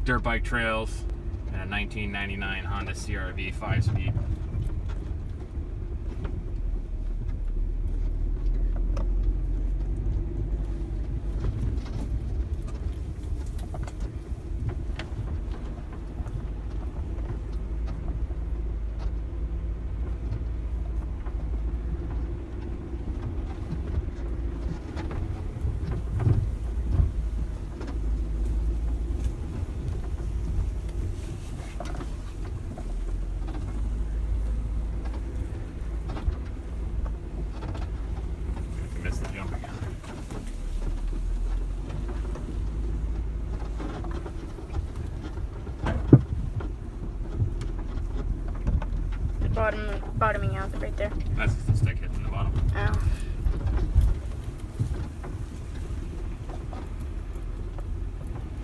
dirt bike trails, and a 1999 Honda CR-V 5-speed. Missed the jump again. The bottoming out right there. That's just the stick hitting the bottom. Oh.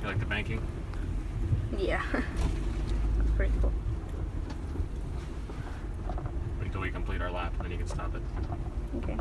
You like the banking? Yeah. That's pretty cool. Wait till we complete our lap, and then you can stop it. Okay.